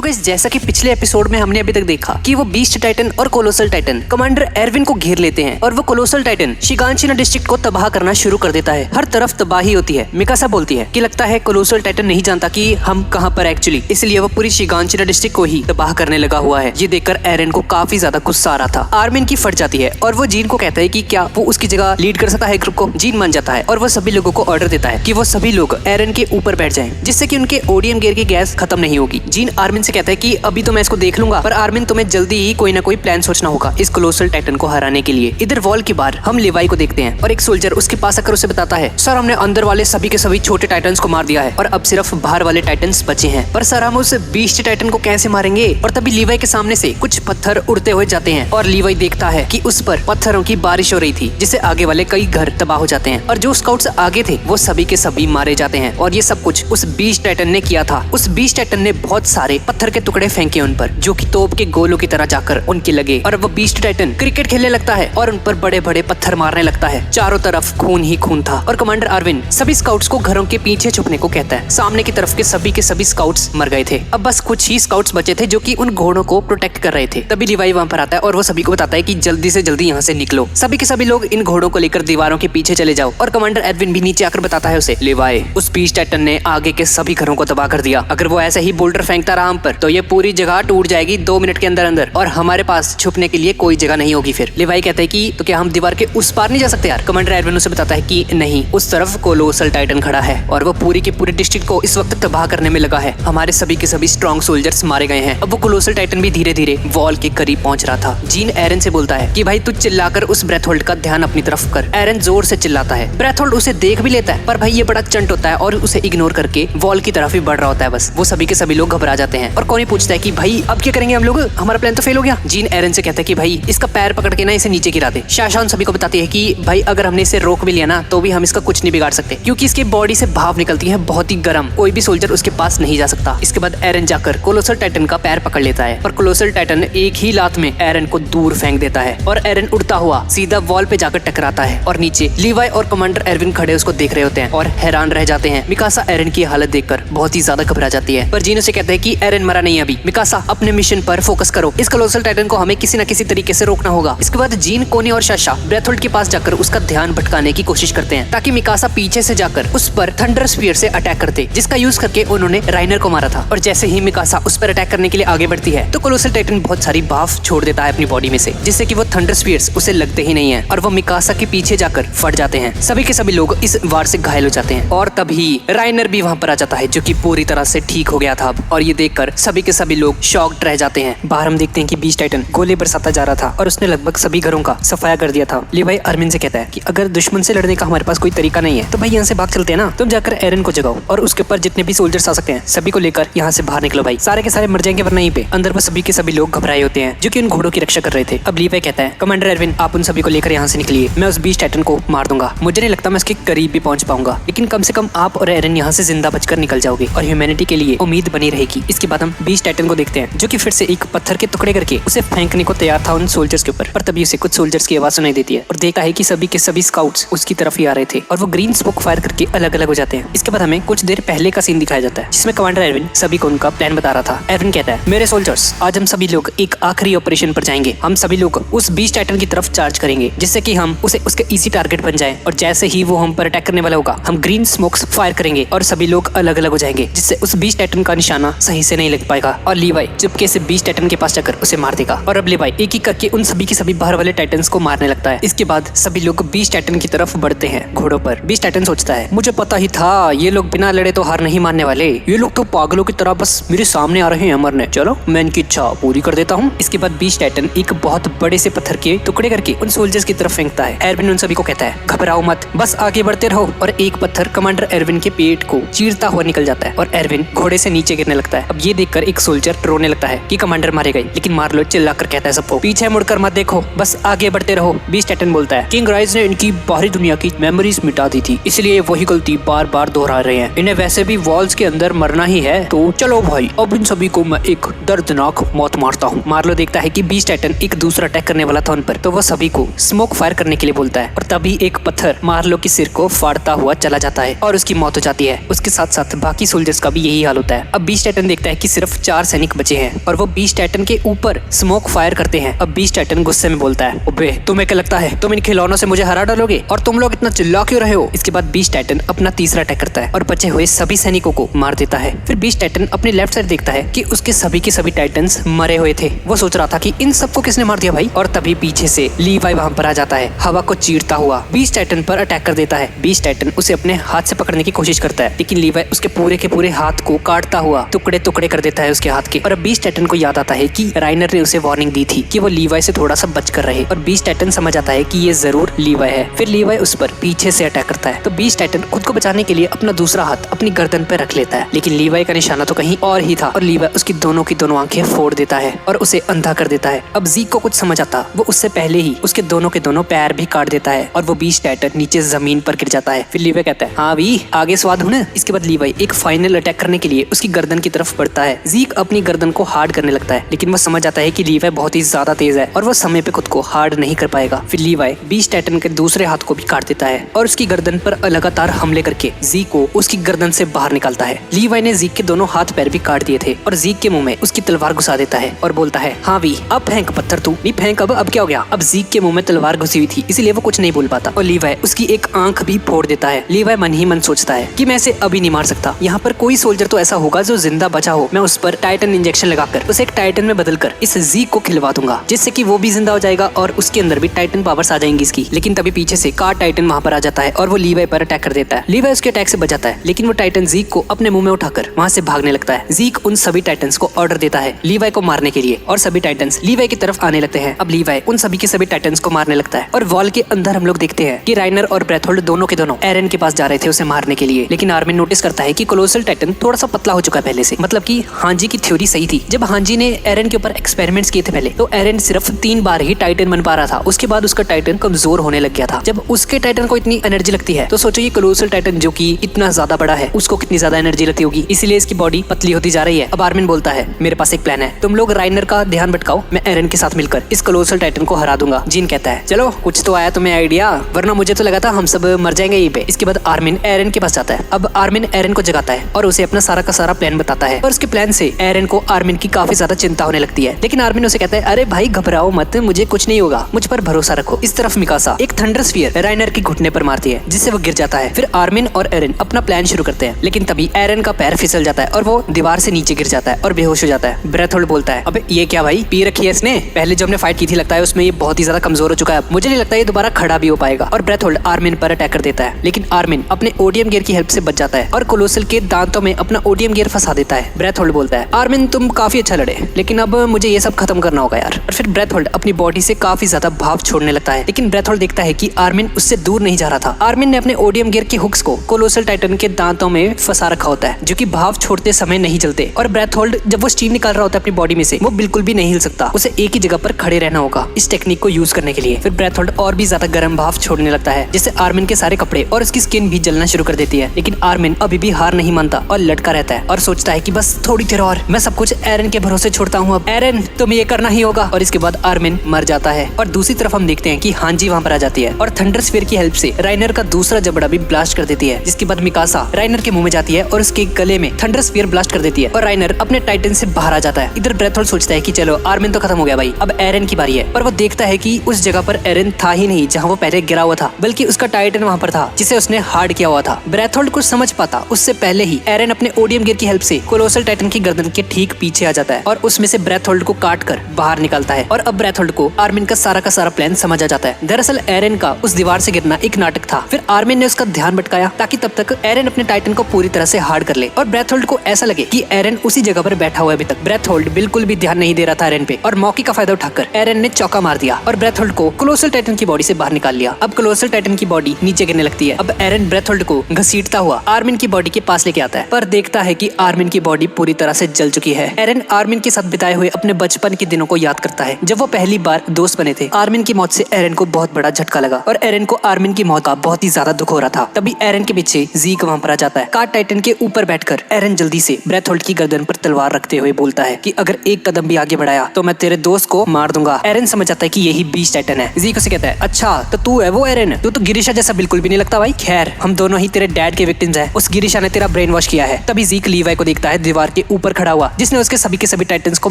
तो गाइस जैसा कि पिछले एपिसोड में हमने अभी तक देखा कि वो बीस्ट टाइटन और कोलोसल टाइटन कमांडर एरविन को घेर लेते हैं और वो कोलोसल टाइटन शिगांशिना डिस्ट्रिक्ट को तबाह करना शुरू कर देता है। हर तरफ तबाही होती है। मिकासा बोलती है कि लगता है कोलोसल टाइटन नहीं जानता कि हम कहां पर एक्चुअली, इसलिए वो पूरी शिगांशिना डिस्ट्रिक्ट को ही तबाह करने लगा हुआ है। ये देखकर एरन को काफी ज्यादा गुस्सा आ रहा था। आर्मिन की फट जाती है और वो जीन को कहता है कि क्या वो उसकी जगह लीड कर सकता है ग्रुप को। जीन मान जाता है और वो सभी लोगों को ऑर्डर देता है कि वो सभी लोग एरन के ऊपर बैठ जाएं, जिससे कि उनके ओडियम गियर की गैस खत्म नहीं होगी। जीन आर्मिन से कहता है कि अभी तो मैं इसको देख लूंगा, पर आर्मिन तुम्हें जल्दी ही कोई ना कोई प्लान सोचना होगा इस कोलोसल टाइटन को हराने के लिए। इधर वॉल के बाहर हम लेवाई को देखते हैं और एक सोल्जर उसके पास आकर उसे बताता है, सर हमने अंदर वाले सभी के सभी छोटे टाइटन्स को मार दिया है और अब सिर्फ बाहर वाले टाइटन्स बचे हैं, पर सर हम उस बीस्ट टाइटन को कैसे मारेंगे। और तभी लीवाई के सामने से कुछ पत्थर उड़ते हुए जाते हैं और लीवाई देखता है कि उस पर पत्थरों की बारिश हो रही थी, जिससे आगे वाले कई घर तबाह हो जाते हैं और जो स्काउट्स आगे थे वो सभी के सभी मारे जाते हैं। और ये सब कुछ उस बीस्ट टाइटन ने किया था। उस बीस्ट टाइटन ने बहुत सारे पत्थर के टुकड़े फेंके उन पर, जो कि तोप के गोलों की तरह जाकर उनके लगे और वो बीस्ट टाइटन क्रिकेट खेलने लगता है और उन पर बड़े बड़े पत्थर मारने लगता है। चारों तरफ खून ही खून था और कमांडर आर्विन सभी स्काउट्स को घरों के पीछे छुपने को कहता है। सामने की तरफ के सभी स्काउट्स मर गए थे। अब बस कुछ ही स्काउट्स बचे थे जो कि उन घोड़ों को प्रोटेक्ट कर रहे थे। तभी लिवाई वहां पर आता है और वो सभी को बताता है कि जल्दी से जल्दी यहाँ से निकलो। सभी के सभी लोग इन घोड़ों को लेकर दीवारों के पीछे चले जाओ। और कमांडर एडविन भी नीचे आकर बताता है उसे, लिवाई उस बीस्ट टाइटन ने आगे के सभी घरों को तबाह कर दिया। अगर वो ऐसे ही बोल्डर फेंकता रहा हम पर तो ये पूरी जगह टूट जाएगी 2 मिनट के अंदर अंदर और हमारे पास छुपने के लिए कोई जगह नहीं होगी। फिर लिवाई कहता है कि तो क्या हम दीवार के उस पार नहीं जा सकते यार। कमांडर एडविन उसे बताता है कि नहीं, उस तरफ कोलोसल टाइटन खड़ा है और वो पूरी के पूरे डिस्ट्रिक्ट को इस वक्त तबाह करने में लगा है। हमारे सभी के सभी स्ट्रॉन्ग सोल्जर्स मारे गए हैं। अब वो कोलोसल टाइटन भी धीरे धीरे वॉल के करीब पहुंच रहा था। जीन एरन से बोलता है कि भाई तू चिल्लाकर उस ब्रेथ होल्ड का ध्यान अपनी तरफ कर। एरन जोर से चिल्लाता है। ब्रेथ होल्ड उसे देख भी लेता है, पर भाई ये बड़ा चंट होता है और उसे इग्नोर करके वॉल की तरफ ही बढ़ रहा होता है। बस वो सभी के सभी लोग घबरा जाते हैं और कोनी पूछता है कि भाई अब क्या करेंगे हम लोग, हमारा प्लान तो फेल हो गया। जीन एरन से कहता है कि भाई इसका पैर पकड़ के ना इसे नीचे गिरा दे। शाशा उन सभी को बताती है कि भाई अगर हमने इसे रोक भी लिया ना तो भी हम इसका कुछ नहीं बिगाड़ सकते, क्योंकि इसके बॉडी से भाप निकलती है बहुत ही गर्म, कोई भी सोल्जर उसके पास नहीं जा सकता। इसके बाद एरन जाकर कोलोसल टाइटन का पैर पकड़ लेता है, पर कोलोसल टाइटन एक ही लात में एरन को दूर फेंक देता है और एरन उड़ता हुआ सीधा वॉल पे जाकर टकराता है। और नीचे लीवाई और कमांडर एरविन खड़े उसको देख रहे होते हैं और हैरान रह जाते हैं। मिकासा एरन की हालत देखकर बहुत ही ज्यादा घबरा जाती है, पर जीन उसे कहते हैं कि एरन मरा नहीं अभी। मिकासा अपने मिशन पर फोकस करो, इस कोलोसल टाइटन को हमें किसी न किसी तरीके से रोकना होगा। इसके बाद जीन, कोनी और शाशा ब्रेथ होल्ड के पास जाकर उसका ध्यान भटकाने की कोशिश करते हैं ताकि मिकासा पीछे से जाकर उस पर थंडर स्पीयर से अटैक करते, जिसका यूज करके उन्होंने राइनर को मारा था। और जैसे ही मिकासा उस पर अटैक करने के लिए आगे बढ़ती है तो कोलोसल टाइटन बहुत सारी भाप छोड़ देता है अपनी बॉडी में से, जिससे कि वो थंडर स्पीयर्स उसे लगते ही नहीं है और वो मिकासा के पीछे जाकर फट जाते हैं। सभी के सभी लोग इस वार से घायल हो जाते हैं और तभी राइनर भी वहां पर आ जाता है, जो कि पूरी तरह से ठीक हो गया था अब। और ये देखकर सभी के सभी लोग शॉक्ड रह जाते हैं। बाहर हम देखते हैं कि बीस्ट टाइटन गोले बरसाता जा रहा था और उसने लगभग सभी घरों का सफाया कर दिया था। लिवाई आर्मिन से कहता है कि अगर दुश्मन से लड़ने का हमारे पास कोई तरीका नहीं है तो भाई यहाँ से भाग चलते हैं ना। तुम जाकर एरन को जगाओ और उसके ऊपर जितने भी सोल्जर्स आ सकते हैं सभी को लेकर यहाँ से बाहर निकलो भाई, सारे के सारे मर जाएंगे वरना यहीं पे। अंदर वो सभी के सभी लोग घबराए होते हैं जो कि उन घोड़ों की रक्षा कर रहे थे। अब लीवाई कहता है, कमांडर एरविन आप उन सभी को लेकर यहाँ से निकलिए, मैं उस बीस्ट टाइटन को मार दूंगा। मुझे नहीं लगता मैं उसके करीब भी पहुंच पाऊंगा, लेकिन कम से कम आप और एरन यहाँ से जिंदा बचकर निकल जाओगे और ह्यूमैनिटी के लिए उम्मीद बनी रहेगी। इसके बाद हम बीस्ट टाइटन को देखते हैं जो कि फिर से एक पत्थर के टुकड़े करके उसे फेंकने को तैयार था उन सोल्जर्स के ऊपर, पर तभी उसे कुछ सोल्जर्स की आवाज सुनाई देती है और देखता है कि सभी के सभी स्काउट्स उसकी तरफ ही आ रहे थे और वो ग्रीन स्मोक फायर करके अलग अलग हो जाते हैं। इसके बाद हमें कुछ देर पहले का सीन दिखाया जाता है जिसमें कमांडर एरविन सभी को उनका प्लान बता रहा था। एरविन कहता है, मेरे सोल्जर्स आज हम सभी लोग एक आखिरी ऑपरेशन पर जाएंगे। हम सभी लोग उस बीस्ट टाइटन की तरफ चार्ज करेंगे जिससे कि हम उसे उसके इजी टारगेट बन जाएं और जैसे ही वो हम पर अटैक करने वाला होगा हम ग्रीन स्मोक्स फायर करेंगे और सभी लोग अलग अलग हो जाएंगे, जिससे उस बीस्ट टाइटन का निशाना सही से नहीं लग पाएगा और लीवाई चुपके से बीस्ट टाइटन के पास जाकर उसे मार देगा। और अब लीवाई एक एक करके उन सभी के सभी बाहर वाले टाइटन्स को मारने लगता है। इसके बाद सभी लोग बीस्ट टाइटन की तरफ बढ़ते हैं घोड़ों पर। बीस्ट टाइटन सोचता है, मुझे पता ही था ये लोग बिना लड़े तो हार नहीं मानने वाले, ये लोग तो पागलों की तरह बस मेरे सामने आ रहे हैं मरने, चलो मैं इनकी इच्छा पूरी कर देता हूँ। इसके बाद बीस्ट टाइटन एक बहुत बड़े से पत्थर के टुकड़े करके उन सोल्जर्स की तरफ फेंकता है। एरविन उन सभी को कहता है, घबराओ मत, बस आगे बढ़ते रहो। और एक पत्थर कमांडर एरविन के पेट को चीरता हुआ निकल जाता है और एरविन घोड़े से नीचे गिरने लगता है। अब ये देखकर एक सोल्जर रोने लगता है कि कमांडर मारे गए, लेकिन मार्लो चिल्लाकर कहता है सबको, पीछे मुड़कर मत देखो, बस आगे बढ़ते रहो। बीस्ट टाइटन बोलता है, किंग राइज ने इनकी बाहरी दुनिया की मेमोरीज मिटा दी थी, इसलिए वही गलती बार बार दोहरा रहे हैं। इन्हें वैसे भी वॉल्स के अंदर मरना ही है, तो चलो भाई अब इन सभी को मैं एक दर्दनाक मौत मारता हूँ। मार्लो देखता है कि बीस्ट टाइटन एक दूसरा अटैक करने वाला था उन पर, तो वो सभी को स्मोक फायर करने के लिए बोलता है और तभी एक पत्थर मार्लो के सिर को फाड़ता हुआ चला जाता है और उसकी मौत हो जाती है। उसके साथ साथ बाकी सोल्जर्स का भी यही हाल होता है। अब बीस्ट टाइटन देखता है कि सिर्फ 4 सैनिक बचे हैं और वो बीस्ट टाइटन के ऊपर स्मोक फायर करते हैं। अब बीस्ट टाइटन गुस्से में बोलता है, ओबे तुम्हें क्या लगता है तुम इन खिलौनों से मुझे हरा डालोगे और तुम लोग इतना चिल्ला क्यों रहे हो। इसके बाद बीस्ट टाइटन अपना तीसरा अटैक करता है और बचे हुए सभी सैनिकों को मार देता है। फिर बीस्ट टाइटन अपने लेफ्ट साइड देखता है कि उसके सभी के सभी टाइटन्स मरे हुए थे। वो सोच रहा था कि इन सबको किसने मार दिया भाई, और तभी पीछे से लीवाई वहां पर आ जाता है, हवा को चीरता हुआ बीस्ट टाइटन पर अटैक कर देता है। बीस्ट टाइटन उसे अपने हाथ से पकड़ने की कोशिश करता है, लेकिन लीवाई उसके पूरे के पूरे हाथ को काटता हुआ टुकड़े टुकड़े कर देता है उसके हाथ के। और अब बीस्ट टाइटन को याद आता है कि राइनर ने उसे वार्निंग दी थी कि वो लीवाई से थोड़ा सा बच कर रहे, और बीस्ट टाइटन समझ आता है कि ये जरूर लीवाई है। फिर लीवाई उस पर पीछे से अटैक करता है, तो बीस्ट टाइटन खुद को बचाने के लिए अपना दूसरा हाथ अपनी गर्दन पर रख लेता है, लेकिन लीवाई का निशाना तो कहीं और ही था और लीवाई उसकी दोनों की दोनों आंखें फोड़ देता है और उसे अंधा कर देता है। अब ज़ीक को कुछ समझ आता, वो उससे पहले ही उसके दोनों के दोनों पैर भी काट देता है और वो बीस्ट टाइटन नीचे जमीन पर गिर जाता है। फिर लीवाई कहता है, हाँ भी आगे स्वाद हूं ना। इसके बाद लीवाई एक फाइनल अटैक करने के लिए उसकी गर्दन की तरफ बढ़ता है। ज़ीक अपनी गर्दन को हार्ड करने लगता है, लेकिन वो समझ आता है कि लीवाई बहुत ही ज्यादा तेज है और वो समय पे खुद को हार्ड नहीं कर पाएगा। फिर लीवाई बीस्ट टाइटन के दूसरे हाथ को भी काट देता है और उसकी गर्दन पर लगातार हमले करके ज़ीक को उसकी गर्दन से बाहर निकालता है। लीवाई ने ज़ीक के दोनों हाथ पैर भी काट दिए थे और ज़ीक के मुंह में उसकी तलवार घुसा देता है और बोलता है, हाँ भी अब फेंक पत्थर तू। नहीं फेंक, अब क्या हो गया। अब ज़ीक के मुंह में तलवार घुसी हुई थी, इसलिए वो कुछ नहीं बोल पाता और लीवाई उसकी एक आंख भी फोड़ देता है। लीवाई मन ही मन सोचता है कि मैं इसे अभी नहीं मार सकता, यहाँ पर कोई सोल्जर तो ऐसा होगा जो जिंदा बचा हो, मैं उस पर टाइटन इंजेक्शन लगाकर उसे एक टाइटन में बदलकर इस ज़ीक को खिलवा दूंगा, जिससे कि वो भी जिंदा हो जाएगा और उसके अंदर भी टाइटन पावर्स आ जाएंगी इसकी। लेकिन तभी पीछे से कार टाइटन वहाँ पर आ जाता है और वो लीवाई पर अटैक कर देता है। लीवाई उसके अटैक से बच जाता है, लेकिन वो टाइटन ज़ीक को अपने मुंह में उठाकर वहाँ से भागने लगता है। ज़ीक उन सभी टाइटन्स को ऑर्डर देता है लीवाई को मारने के लिए और सभी टाइटन्स लीवाई की तरफ आने लगते हैं। अब लीवाई उन सभी के सभी टाइटन्स को मारने लगता है और वॉल के अंदर हम लोग देखते हैं कि राइनर और ब्रेथोल्ड दोनों के दोनों एरन के पास जा रहे थे उसे मारने के लिए। लेकिन आर्मिन नोटिस करता है कि कोलोसल टाइटन थोड़ा सा पतला हो चुका है पहले से, मतलब कि हांजी की थ्योरी सही थी। जब हांजी ने एरन के ऊपर एक्सपेरिमेंट्स किए थे पहले, तो एरन सिर्फ 3 बार ही टाइटन बन पा रहा था, उसके बाद उसका टाइटन कमजोर होने लग गया था। जब उसके टाइटन को इतनी एनर्जी लगती है तो सोचो ये कोलोसल टाइटन जो कि इतना ज्यादा बड़ा है उसको कितनी ज्यादा एनर्जी लगती होगी, इसीलिए इसकी बॉडी पतली होती जा रही है। अब आर्मिन बोलता है, मेरे पास एक प्लान है, तुम लोग राइनर का ध्यान भटकाओ, मैं एरन के साथ मिलकर इस कोलोसल टाइटन को हरा दूंगा। जीन कहता है, चलो कुछ तो आया तुम्हें आइडिया, वरना मुझे तो लगा था हम सब मर जाएंगे यहीं पे। इसके बाद आर्मिन एरन के पास जाता है। अब आर्मिन एरन को जगाता है और उसे अपना सारा का सारा प्लान बताता है और उसके प्लान से एरन को आर्मिन की काफी ज्यादा चिंता होने लगती है। लेकिन आर्मिन उसे कहता है, अरे भाई घबराओ मत, मुझे कुछ नहीं होगा, मुझ पर भरोसा रखो। इस तरफ मिकासा एक थंडर स्फीयर राइनर के घुटने पर मारती है जिससे वो गिर जाता है। फिर आर्मिन और एरन अपना प्लान शुरू करते हैं, लेकिन तभी एरन का पैर फिसल जाता है और वो दीवार से नीचे गिर जाता है और बेहोश हो जाता है। ब्रेथोल्ड बोलता है, अबे ये क्या भाई, पी रखी है इसने, पहले जो हमने फाइट की थी लगता है उसमें ये बहुत ही ज्यादा कमजोर हो चुका है, मुझे नहीं लगता ये दोबारा खड़ा भी हो पाएगा। और ब्रेथोल्ड आर्मिन पर अटैक कर देता है, लेकिन आर्मिन अपने ओडियम गियर की हेल्प से बच जाता है और कोलोसल के दांतों में अपना ओडियम गियर फंसा देता है। ब्रेथोल्ड बोलता है, आर्मिन तुम काफी अच्छा लड़े, लेकिन अब मुझे ये सब खत्म करना होगा यार। और फिर ब्रेथोल्ड अपनी बॉडी से काफी ज्यादा भाप छोड़ने लगता है, लेकिन ब्रेथोल्ड देखता है कि आर्मिन उससे दूर नहीं जा रहा था। आर्मिन ने अपने ओडियम गियर के हुक्स को कोलोसल टाइटन के दांतों में फंसा रखा होता है, जो कि भाप छोड़ते समय नहीं जलते। और ब्रेथोल्ड जब वो स्टीम निकाल रहा होता है अपनी बॉडी में से, वो बिल्कुल भी नहीं हिल सकता, उसे एक ही जगह पर खड़े रहना होगा इस टेक्निक को यूज करने के लिए। फिर ब्रेथोल्ड और भी ज्यादा गर्म भाप छोड़ने लगता है, जिससे आर्मिन के सारे कपड़े और उसकी स्किन भी जलना शुरू कर देती है। लेकिन आर्मिन अभी भी हार नहीं मानता और लटका रहता है और सोचता है कि बस थोड़ी देर और, मैं सब कुछ एरन के भरोसे छोड़ता हूँ, अब एरन तुम्हें ये करना ही होगा। और इसके बाद आर्मिन मर जाता है और दूसरी तरफ हम देखते हैं कि हांजी वहाँ पर आ जाती है और थंडर स्फीयर की हेल्प से राइनर का दूसरा जबड़ा भी ब्लास्ट कर देती है। जिसके बाद मिकासा राइनर के मुंह में जाती है और उसके गले में थंडर स्फीयर ब्लास्ट कर देती है और राइनर अपने टाइटन से बाहर आ जाता है। इधर ब्रेथोल्ड सोचता है कि चलो आर्मिन तो खत्म हो गया भाई, अब एरन की बारी है। पर वो देखता है कि उस जगह पर एरन था ही नहीं जहाँ वो पहले गिरा हुआ था, बल्कि उसका टाइटन वहाँ पर था जिसे उसने हार्ड किया हुआ था। ब्रेथोल्ड कुछ समझ पाता उससे पहले ही एरन अपने ओडियम गियर की हेल्प से कोलोसल टाइटन की गर्दन के ठीक पीछे आ जाता है और उसमें से ब्रेथोल्ड को काट कर बाहर निकालता है। और अब ब्रेथोल्ड को आर्मिन का सारा प्लान समझ आ जाता है। दरअसल एरन का उस दीवार से गिरना एक नाटक था। फिर आर्मिन ने उसका ध्यान भटकाया ताकि तब तक एरन अपने टाइटन को पूरी तरह से हार्ड कर ले और ब्रेथोल्ड को ऐसा लगे कि एरन उसी जगह पर बैठा हुआ है अभी तक। ब्रेथोल्ड बिल्कुल भी ध्यान नहीं दे रहा था एरन पे और मौके का फायदा उठाकर एरन ने चौका मार दिया और ब्रेथोल्ड को कोलोसल टाइटन की बॉडी से बाहर निकाल लिया। अब कोलोसल टाइटन की बॉडी नीचे गिरने लगती है। अब एरन ब्रेथोल्ड को घसीटता हुआ आर्मिन की बॉडी के पास लेके आता है, पर देखता है कि आर्मिन की बॉडी पूरी तरह से जल चुकी है। एरन आर्मिन के साथ बिताए हुए अपने बचपन के दिनों को याद करता है जब वो पहली बार दोस्त बने थे। आर्मिन की मौत से एरन को बहुत बड़ा झटका लगा और एरन को आर्मिन की मौत का बहुत ही ज्यादा दुख हो रहा था। तभी एरन के पीछे ज़ीक वहाँ पर आ जाता है। कार टाइटन के ऊपर बैठकर एरन जल्दी से ब्रेथोल्ड की गर्दन पर तलवार रखते हुए बोलता है कि अगर एक कदम भी आगे बढ़ाया तो मैं तेरे दोस्त को मार दूंगा। एरन समझ जाता है कि यही बीस्ट टाइटन है। ज़ीक उसे कहता है, अच्छा तो तू है वो एरन, तू तो गिरिशा जैसा बिल्कुल भी नहीं लगता भाई। खैर हम दोनों ही तेरे डैड के विक्टिम्स हैं, उस गिरिशा ने तेरा ब्रेन वॉश किया है। तभी ज़ीक लीवाई को देखता है दीवार के के ऊपर खड़ा हुआ जिसने उसके सभी के सभी टाइटन्स को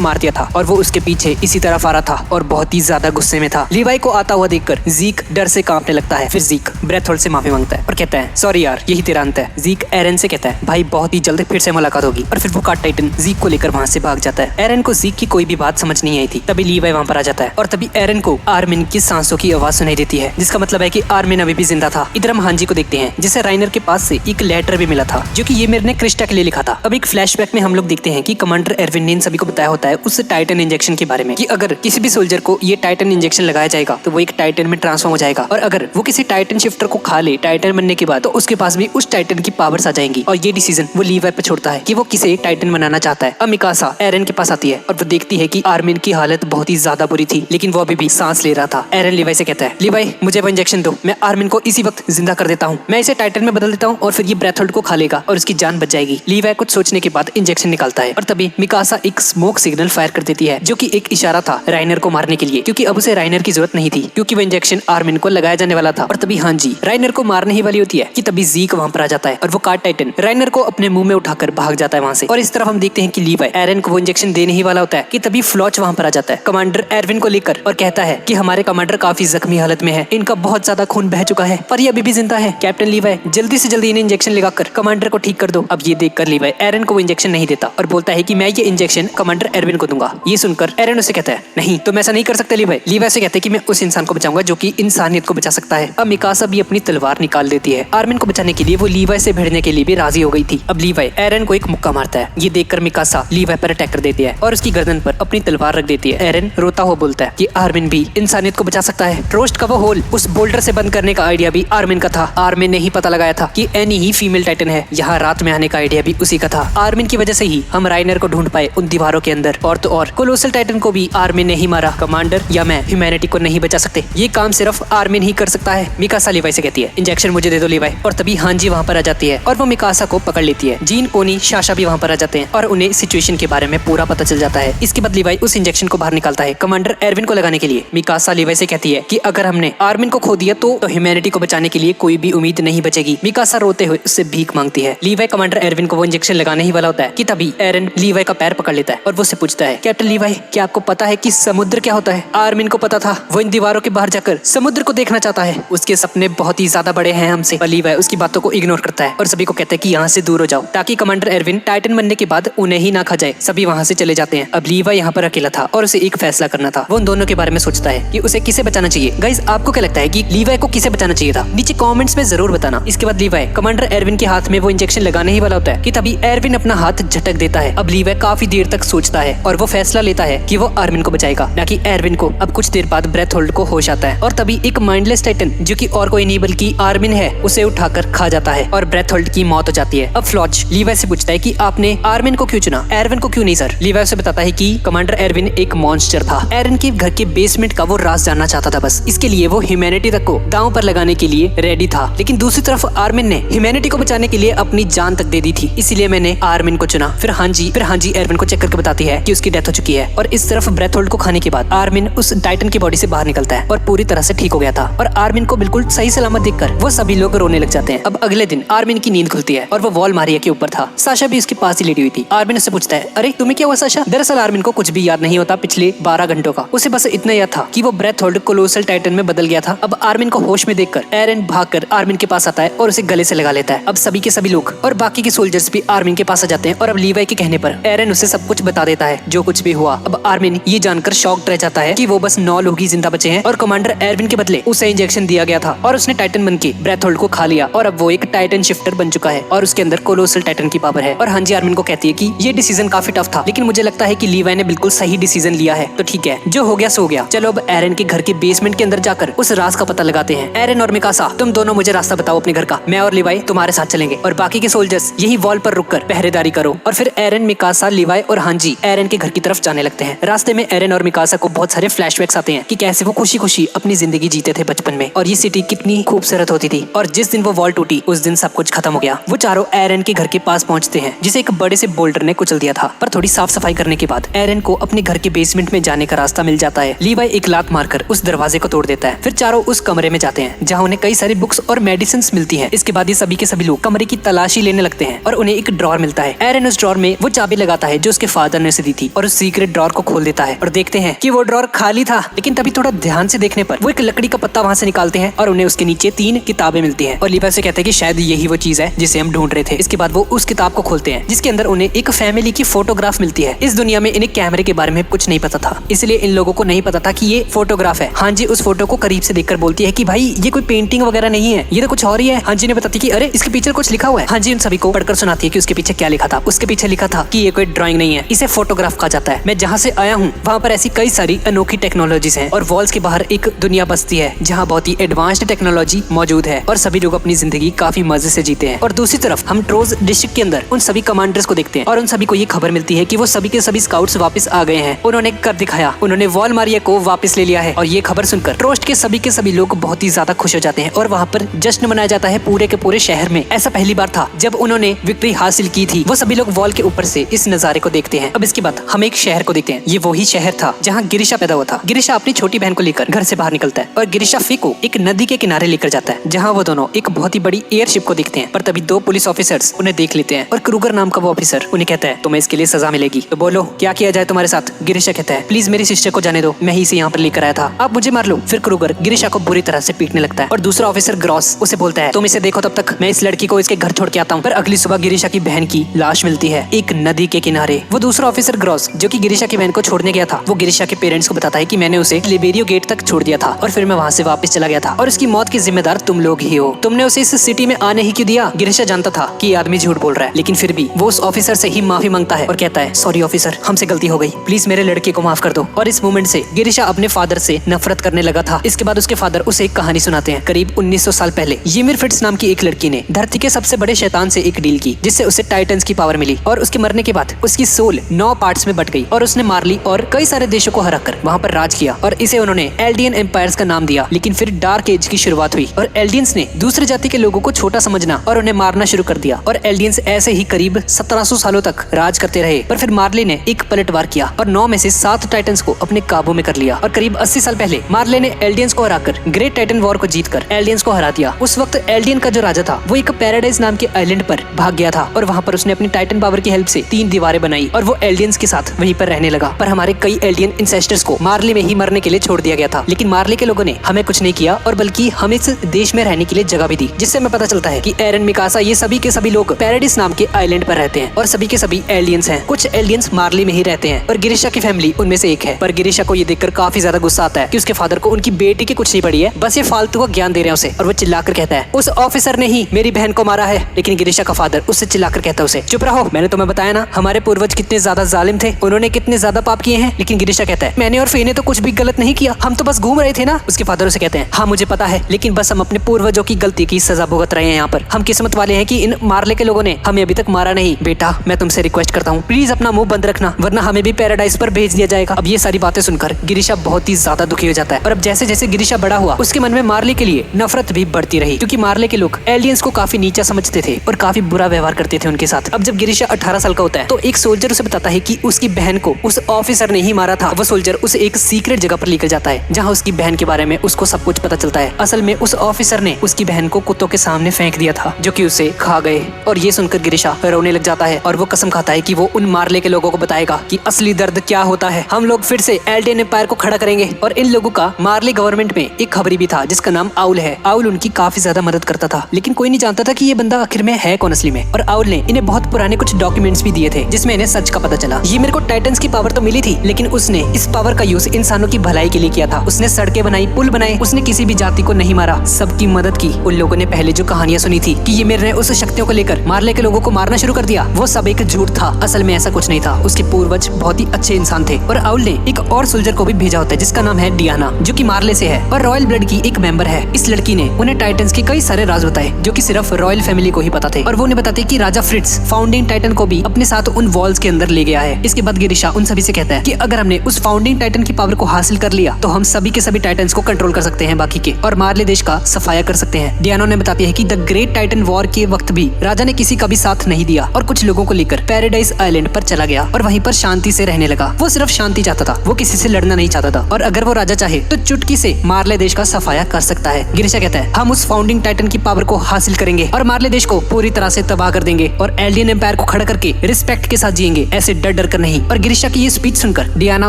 मार दिया था और वो उसके पीछे इसी तरफ आ रहा था और बहुत ही ज्यादा गुस्से में था। लीवाई को आता हुआ देखकर जीक डर से कांपने लगता है। फिर जीक ब्रेथहोल्ड से माफी मांगता है और कहता है सॉरी यार, यही तेरा अंत है। जीक एरन से कहता है भाई बहुत ही जल्द फिर से मुलाकात होगी और फिर वो कार्ड टाइटन जीक को लेकर वहाँ से भाग जाता है। एरन को जीक की कोई भी बात समझ नहीं आई थी। तभी लीवाई वहाँ पर आ जाता है और तभी एरन को आर्मिन की सांसों की आवाज सुनाई देती है, जिसका मतलब है कि आर्मिन अभी भी जिंदा था। इधर हम हांजी को देखते हैं जिसे राइनर के पास से एक लेटर भी मिला था जो कि ये मेरे ने क्रिस्टा के लिए लिखा था। अब एक फ्लैशबैक में हम लोग देखते हैं कि कमांडर एरविन ने इन सभी को बताया होता है उस टाइटन इंजेक्शन के बारे में कि अगर किसी भी सोल्जर को ये टाइटन इंजेक्शन लगाया जाएगा तो वो एक टाइटन में ट्रांसफॉर्म हो जाएगा और अगर वो किसी टाइटन शिफ्टर को खा ले टाइटन बनने के बाद तो उसके पास भी उस टाइटन की पावर्स आ जाएंगी। और ये डिसीजन वो लीवाई पे छोड़ता है कि वो किसे टाइटन बनाना चाहता है। अब मिकासा एरन के पास आती है और वो देखती है कि आर्मिन की हालत बहुत ही ज्यादा बुरी थी लेकिन वो अभी भी सांस ले रहा था। एरन लीवाई से कहता है लीवाई मुझे वो इंजेक्शन दो, मैं आर्मिन को इसी वक्त जिंदा कर देता हूँ, मैं इसे टाइटन में बदल देता हूँ और फिर ये ब्रेथहोल्ड को खा लेगा और उसकी जान बच जाएगी। लीवाई कुछ सोचने के बाद इंजेक्शन निकालता है और तभी मिकासा एक स्मोक सिग्नल फायर कर देती है जो कि एक इशारा था राइनर को मारने के लिए, क्योंकि अब उसे राइनर की जरूरत नहीं थी क्योंकि वो इंजेक्शन आर्मिन को लगाया जाने वाला था। और तभी हांजी राइनर को मारने ही वाली होती है कि तभी जीक वहाँ पर आ जाता है और वो कार्ड टाइटन राइनर को अपने मुंह में उठाकर भाग जाता है वहाँ से। और इस तरफ हम देखते हैं कि लीवाई एरन को वो इंजेक्शन देने ही वाला होता है कि तभी फ्लॉच वहाँ पर आ जाता है कमांडर एरविन को लेकर और कहता है कि हमारे कमांडर काफी जख्मी हालत में है, इनका बहुत ज्यादा खून बह चुका है पर ये अभी भी जिंदा है। कैप्टन लीवाई जल्दी से जल्दी इन्हें इंजेक्शन लगाकर कमांडर को ठीक कर दो। अब ये देखकर लीवाई एरन को वो इंजेक्शन नहीं देता और बोलता है कि मैं ये इंजेक्शन कमांडर एरविन को दूंगा। ये सुनकर एरन उसे कहता है नहीं तुम ऐसा नहीं कर सकते लीवाई। लीवाई से कहते हैं कि मैं उस इंसान को बचाऊंगा जो कि इंसानियत को बचा सकता है। अब मिकासा भी अपनी तलवार निकाल देती है। आर्मिन को बचाने के लिए वो लीवाई से भिड़ने के लिए भी राजी हो गई थी। अब लीवाई एरन को एक मुक्का मारता है। ये देखकर मिकासा लीवाई पर अटैक कर देती है और उसकी गर्दन पर अपनी तलवार रख देती है। एरन रोता हुआ बोलता है कि आर्मिन भी इंसानियत को बचा सकता है। रोस्ट का वो होल उस बोल्डर से बंद करने का आइडिया भी आर्मिन का था। आर्मिन ने ही पता लगाया था कि एनी ही फीमेल टाइटन है। यहाँ रात में आने का आइडिया भी उसी का था। आर्मिन की वजह से ही हम राइनर को ढूंढ पाए उन दीवारों के अंदर। और तो और कोलोसल टाइटन को भी आर्मिन ने ही मारा। कमांडर या मैं ह्यूमैनिटी को नहीं बचा सकते, ये काम सिर्फ आर्मिन ही कर सकता है। मिकासा लीवाई से कहती है इंजेक्शन मुझे दे दो लीवाई। और तभी हांजी वहाँ पर आ जाती है और वो मिकासा को पकड़ लेती है। जीन कोनी शाशा भी वहाँ पर आ जाते हैं और उन्हें सिचुएशन के बारे में पूरा पता चल जाता है। इसके बाद लीवाई उस इंजेक्शन को बाहर निकालता है कमांडर एरविन को लगाने के लिए। मिकासा लीवाई से कहती है कि अगर हमने आर्मिन को खो दिया तो ह्यूमैनिटी को बचाने के लिए कोई भी उम्मीद नहीं बचेगी। मिकासा रोते हुए उससे भीख मांगती है। लीवाई कमांडर एरविन को वो इंजेक्शन लगाने ही वाला होता है कि तभी एरन लीवाई का पैर पकड़ लेता है और वो उससे पूछता है कैप्टन लीवाई क्या आपको पता है कि समुद्र क्या होता है? आर्मिन को पता था, वो इन दीवारों के बाहर जाकर समुद्र को देखना चाहता है। उसके सपने बहुत ही ज्यादा बड़े हैं हमसे। पर लीवाई उसकी बातों को इग्नोर करता है और सभी को कहता है कि यहाँ से दूर हो जाओ ताकि कमांडर एरविन टाइटन बनने के बाद उन्हें ही ना खा जाए। सभी वहाँ से चले जाते हैं। अब लीवाई यहाँ पर अकेला था और उसे एक फैसला करना था। वो उन दोनों के बारे में सोचता है कि उसे किसे बचाना चाहिए। गाइस आपको क्या लगता है कि लीवाई को किसे बचाना चाहिए था? नीचे कमेंट्स में जरूर बताना। इसके बाद लीवाई कमांडर एरविन के हाथ में वो इंजेक्शन लगाने ही वाला होता है कि तभी एरविन अपना हाथ झटक देता है। अब लीवाई काफी देर तक सोचता है और वो फैसला लेता है कि वो आर्मिन को बचाएगा, ना कि एरविन को। अब कुछ देर बाद ब्रेथहोल्ड को होश आता है और तभी एक माइंडलेस टाइटन जो कि और कोई नहीं बल्कि आर्मिन है उसे उठाकर खा जाता है और ब्रेथहोल्ड की मौत हो जाती है। अब फ्लॉच लीवाई से पूछता है कि आपने आर्मिन को क्यों चुना, एरविन को क्यों नहीं सर? लीवाई उसे बताता है कि कमांडर एरविन एक मॉन्स्टर था। एरविन के घर के बेसमेंट का वो राज जानना चाहता था बस। इसके लिए वो ह्यूमैनिटी तक को दांव पर लगाने के लिए रेडी था। लेकिन दूसरी तरफ आर्मिन ने ह्यूमैनिटी को बचाने के लिए अपनी जान तक दे दी थी, इसीलिए मैंने आर्मिन को चुना। फिर हांजी एरविन को चेक करके बताती है कि उसकी डेथ हो चुकी है। और इस तरफ ब्रेथहोल्ड को खाने के बाद आर्मिन उस टाइटन की बॉडी से बाहर निकलता है और पूरी तरह से ठीक हो गया था। और आर्मिन को बिल्कुल सही सलामत देखकर वो सभी लोग रोने लग जाते हैं। अब अगले दिन आर्मिन की नींद खुलती है और वो वॉल मारिया के ऊपर था। साशा भी उसके पास ही लेटी हुई थी। आर्मिन उससे पूछता है अरे तुम्हें क्या हुआ साशा? दरअसल आर्मिन को कुछ भी याद नहीं होता पिछले 12 घंटों का। उसे बस इतना याद था कि वो ब्रेथहोल्ड कोलोसल टाइटन में बदल गया था। अब आर्मिन को होश में देखकर एरन भागकर आर्मिन के पास आता है और उसे गले से लगा लेता है। अब सभी के सभी लोग और बाकी के सोल्जर्स भी आर्मिन के पास आ जाते हैं और अब लीवाई के कहने पर एरन उसे सब कुछ बता देता है जो कुछ भी हुआ। अब आर्मिन ये जानकर शॉक्ड रह जाता है कि वो बस 9 लोग ही जिंदा बचे हैं और कमांडर एरविन के बदले उसे इंजेक्शन दिया गया था और उसने टाइटन बन के ब्रेथहोल्ड को खा लिया और अब वो एक टाइटन शिफ्टर बन चुका है और उसके अंदर कोलोसल टाइटन की पावर है। और हांजी आर्मिन को कहती है कि ये डिसीजन काफी टफ था, लेकिन मुझे लगता है कि लीवाई ने बिल्कुल सही डिसीजन लिया है। तो ठीक है, जो हो गया सो गया। चलो अब एरन के घर के बेसमेंट के अंदर जाकर उस राज का पता लगाते हैं। एरन और मिकासा तुम दोनों मुझे रास्ता बताओ अपने घर का, मैं और लीवाई तुम्हारे साथ चलेंगे और बाकी के सोल्जर्स यही वॉल पर रुककर पहरेदारी करो। और फिर एरन, मिकासा, लीवाई और हांजी एरन के घर की तरफ जाने लगते हैं। रास्ते में एरन और मिकासा को बहुत सारे फ्लैशबैक्स आते हैं कि कैसे वो खुशी खुशी अपनी जिंदगी जीते थे बचपन में और ये सिटी कितनी खूबसूरत होती थी। और जिस दिन वो वॉल टूटी उस दिन सब कुछ खत्म हो गया। वो चारों एरन के घर के पास पहुंचते हैं जिसे एक बड़े से बोल्डर ने कुचल दिया था। पर थोड़ी साफ सफाई करने के बाद एरन को अपने घर के बेसमेंट में जाने का रास्ता मिल जाता है। लीवाई एक लात मारकर उस दरवाजे को तोड़ देता है। फिर चारों उस कमरे में जाते हैं जहाँ उन्हें कई सारी बुक्स और मेडिसिन मिलती है। इसके बाद ये सभी के सभी लोग कमरे की तलाशी लेने लगते हैं और उन्हें एक ड्रॉर मिलता है। एरन उस ड्रॉर में वो चाबी लगाता है जो उसके फादर ने उसे दी थी और उस सीक्रेट ड्रॉर को खोल देता है और देखते हैं कि वो ड्रॉर खाली था। लेकिन तभी थोड़ा ध्यान से देखने पर वो एक लकड़ी का पत्ता वहाँ से निकालते हैं और उन्हें उसके नीचे 3 किताबें मिलती हैं और लीवा से कहते हैं कि शायद यही वो चीज है जिसे हम ढूंढ रहे थे। इसके बाद वो उस किताब को खोलते हैं जिसके अंदर उन्हें एक फैमिली की फोटोग्राफ मिलती है। इस दुनिया में इन्हें कैमरे के बारे में कुछ नहीं पता था, इसलिए इन लोगों को नहीं पता था कि ये फोटोग्राफ है। हाँ जी उस फोटो को करीब से देखकर बोलती है कि भाई ये कोई पेंटिंग वगैरह नहीं है, ये तो कुछ और ही है। हाँ जी ने बताती कि अरे इसके पीछे कुछ लिखा हुआ है। हाँ जी उन सभी को पढ़कर सुनाती है कि उसके पीछे क्या लिखा था। उसके पीछे लिखा था कि ये कोई ड्राइंग नहीं है, इसे फोटोग्राफ कहा जाता है। मैं जहाँ से आया हूँ वहाँ पर ऐसी कई सारी अनोखी टेक्नोलॉजीज हैं और वॉल्स के बाहर एक दुनिया बसती है जहाँ बहुत ही एडवांस्ड टेक्नोलॉजी मौजूद है और सभी लोग अपनी जिंदगी काफी मजे से जीते हैं। और दूसरी तरफ हम ट्रोज डिस्ट्रिक्ट के अंदर उन सभी कमांडर्स को देखते हैं और उन सभी को ये खबर मिलती है कि वो सभी के सभी स्काउट्स वापस आ गए हैं। उन्होंने कर दिखाया, उन्होंने वॉल मारिया को वापस ले लिया है। और ये खबर सुनकर ट्रोस्ट के सभी लोग बहुत ही ज्यादा खुश हो जाते हैं और वहाँ पर जश्न मनाया जाता है पूरे के पूरे शहर में। ऐसा पहली बार था जब उन्होंने विक्ट्री हासिल की थी। वो सभी लोग वॉल के ऊपर से इस नजारे को देखते हैं। अब इसके बाद हम एक शहर को देखते हैं। ये वही शहर था जहाँ गिरिशा पैदा हुआ था। गिरिशा अपनी छोटी बहन को लेकर घर से बाहर निकलता है और गिरिशा फी को एक नदी के किनारे लेकर जाता है जहाँ वो दोनों एक बहुत ही बड़ी एयरशिप को देखते हैं। पर तभी 2 पुलिस ऑफिसर्स उन्हें देख लेते हैं और क्रूगर नाम का वो ऑफिसर उन्हें कहता है तुम्हें इसके लिए सजा मिलेगी, तो बोलो क्या किया जाए तुम्हारे साथ। गिरिशा कहता है प्लीज मेरी सिस्टर को जाने दो, मैं ही इसे यहाँ पर लेकर आया था, आप मुझे मार लो। फिर क्रूगर गिरिशा को बुरी तरह से पीटने लगता है और दूसरा ऑफिसर ग्रॉस उसे बोलता है तुम इसे देखो, तब तक मैं इस लड़की को इसके घर छोड़ के आता हूँ। पर अगली सुबह गिरिशा की बहन की लाश मिलती है एक नदी के किनारे। वो दूसरा ऑफिसर ग्रॉस जो कि गिरिशा की बहन को छोड़ने गया था वो गिरिशा के पेरेंट्स को बताता है कि मैंने उसे लिबेरियो गेट तक छोड़ दिया था और फिर मैं वहाँ से वापस चला गया था और उसकी मौत की जिम्मेदार तुम लोग ही हो। तुमने उसे इस सिटी में आने ही क्यों दिया। गिरिशा जानता था कि ये आदमी झूठ बोल रहा है, लेकिन फिर भी वो उस ऑफिसर से ही माफी मांगता है और कहता है सॉरी ऑफिसर, हमसे गलती हो गई, प्लीज मेरे लड़के को माफ कर दो। और इस मोमेंट से गिरिशा अपने फादर से नफरत करने लगा था। इसके बाद उसके फादर उसे एक कहानी सुनाते हैं। करीब 1900 साल पहले यूमिर फिट्स नाम की एक लड़की ने धरती के सबसे बड़े शैतान से एक डील की जिससे उसे टाइटन्स की पावर मिली और उसके मरने के बाद उसकी सोल 9 पार्ट्स में बट गई और उसने मार ली और कई सारे देशों को हराकर वहाँ पर राज किया और इसे उन्होंने एल्डियन एम्पायर्स का नाम दिया। लेकिन फिर डार्क एज की शुरुआत हुई और एल्डियंस ने दूसरी जाति के लोगों को छोटा समझना और उन्हें मारना शुरू कर दिया और एल्डियंस ऐसे ही करीब 1700 सालों तक राज करते रहे। पर फिर मार्ले ने एक पलटवार किया और 9 में से 7 टाइटन्स को अपने काबू में कर लिया और करीब 80 साल पहले मार्ले ने एल्डियंस को हराकर ग्रेट टाइटन वॉर को जीतकर एल्डियंस को हरा दिया। उस वक्त एल्डियन का जो राजा था वो एक पैराडाइज नाम के आइलैंड पर भाग गया था और वहाँ पर उसने अपनी टाइटन पावर की हेल्प से 3 दीवारें बनाई और वो एल्डियंस के साथ वहीं पर रहने लगा। पर हमारे कई एल्डियन इंसेस्टर्स को मार्ले में ही मरने के लिए छोड़ दिया गया था, लेकिन मार्ले के लोगों ने हमें कुछ नहीं किया और बल्कि हमें इस देश में रहने के लिए जगह भी दी, जिससे हमें पता चलता है कि एरन, मिकासा ये सभी के सभी लोग पैराडाइज नाम के आइलैंड पर रहते हैं और सभी के सभी एलियंस हैं। कुछ एलियंस मार्ली में ही रहते हैं और गिरिशा की फैमिली उनमें से एक है। पर गिरिशा को ये देखकर काफी ज्यादा गुस्सा आता है कि उसके फादर को उनकी बेटी की कुछ नहीं पड़ी है, बस ये फालतू का ज्ञान दे रहे हैं उसे। और वो चिल्लाकर कहता है उस ऑफिसर ने ही मेरी बहन को मारा है। लेकिन गिरिशा का फादर उससे चिल्लाकर कहता है उसे चुप रहो, मैंने तुम्हें बताया ना हमारे पूर्वज कितने ज्यादा जालिम थे, उन्होंने कितने ज्यादा पाप किए हैं। लेकिन गिरिशा कहता है मैंने और फे ने तो कुछ भी गलत नहीं किया, हम तो बस घूम रहे थे ना। उसके फादर उसे कहते हैं हाँ मुझे पता है, लेकिन बस हम अपने पूर्वजों की गलती की सजा भुगत रहे हैं यहाँ पर। हम किस्मत वाले हैं कि इन मार्ले के लोगों ने हमें अभी तक मारा नहीं। बेटा मैं तुमसे रिक्वेस्ट करता हूँ प्लीज अपना मुंह बंद रखना, वरना हमें भी पैराडाइज पर भेज दिया जाएगा। अब ये सारी बातें सुनकर गिरिशा बहुत ही ज्यादा दुखी हो जाता है और अब जैसे जैसे गिरिशा बड़ा हुआ उसके मन में मार्ले के लिए नफरत भी बढ़ती रही, क्योंकि मार्ले के लोग एलियंस को काफी नीचा समझते थे और काफी बुरा व्यवहार करते थे उनके साथ। अब जब गिरिशा 18 साल का होता है तो एक सोल्जर उसे बताता है कि उसकी बहन को उस ऑफिसर ने ही मारा था। वो सोल्जर उसे एक सीक्रेट जगह पर लेकर जाता है जहाँ उसकी बहन के बारे में उसको सब कुछ पता चलता है। असल में उस ऑफिसर ने उसकी बहन को कुत्तों के सामने फेंक दिया था जो कि उसे खा गए। और ये सुनकर गिरिशा रोने लग जाता है और वो कसम खाता है कि वो उन मार्ले के लोगों को बताएगा कि असली दर्द क्या होता है। हम लोग फिर से एल्डियन एम्पायर को खड़ा करेंगे। और इन लोगों का मार्ले गवर्नमेंट में एक खबरी भी था जिसका नाम आउल है। आउल उनकी काफी ज्यादा मदद करता था, लेकिन कोई नहीं जानता था कि ये बंदा आखिर में है कौन असली में। और आउल ने इन्हें बहुत पुराने कुछ डॉक्यूमेंट्स भी दिए थे जिसमें इन्हें सच का पता चला। ये मेरे को टाइटन्स की पावर तो मिली थी, लेकिन उसने इस पावर का यूज इंसानों की भलाई के लिए किया था। उसने सड़कें बनाई, पुल बनाए, उसने किसी भी जाति को नहीं मारा, सबकी मदद की। उन लोगों ने पहले जो कहानियां सुनी थी कि ये मेरे ने उस शक्तियों को लेकर मार्ले के लोगों को मारना शुरू कर दिया, वो सब एक झूठ था। असल में ऐसा कुछ नहीं था, उसके पूर्वज बहुत ही अच्छे इंसान थे। और आउल ने एक और सोल्जर को भी भेजा होता है जिसका नाम है डियाना, जो कि मार्ले से है और रॉयल ब्लड की एक मेंबर है। इस लड़की ने उन्हें टाइटन्स के कई सारे राज बताए जो कि सिर्फ रॉयल फैमिली को ही पता थे। और वो उन्हें बताते कि राजा फ्रिट्स फाउंडिंग टाइटन को भी अपने साथ उन वॉल्स के अंदर ले गया है। इसके बाद गिरिशा उन सभी से कहता है कि अगर हमने उस फाउंडिंग टाइटन की पावर को हासिल कर लिया तो हम सभी के सभी टाइटन्स को कंट्रोल कर सकते हैं बाकी के, और मार्ले देश का सफाया कर सकते हैं। डियाना ने बताती है कि द ग्रेट टाइटन वॉर के वक्त भी राजा ने किसी का भी साथ नहीं दिया और कुछ लोगों को लेकर पैराडाइज आइलैंड पर चला गया और वहीं पर शांति से रहने लगा। वो सिर्फ शांति चाहता था, वो किसी से लड़ना नहीं चाहता था। और अगर वो राजा चाहे तो चुटकी से मार्ले देश का सफाया कर सकता है। गिरिशा कहता है हम उस फाउंडिंग टाइटन की पावर को हासिल करेंगे और मार्ले देश को पूरी तरह से तबाह कर देंगे और एल्डियन एम्पायर को खड़ा करके रिस्पेक्ट के साथ जिएंगे, ऐसे डर डर कर नहीं। और गिरिशा की ये स्पीच सुनकर डियाना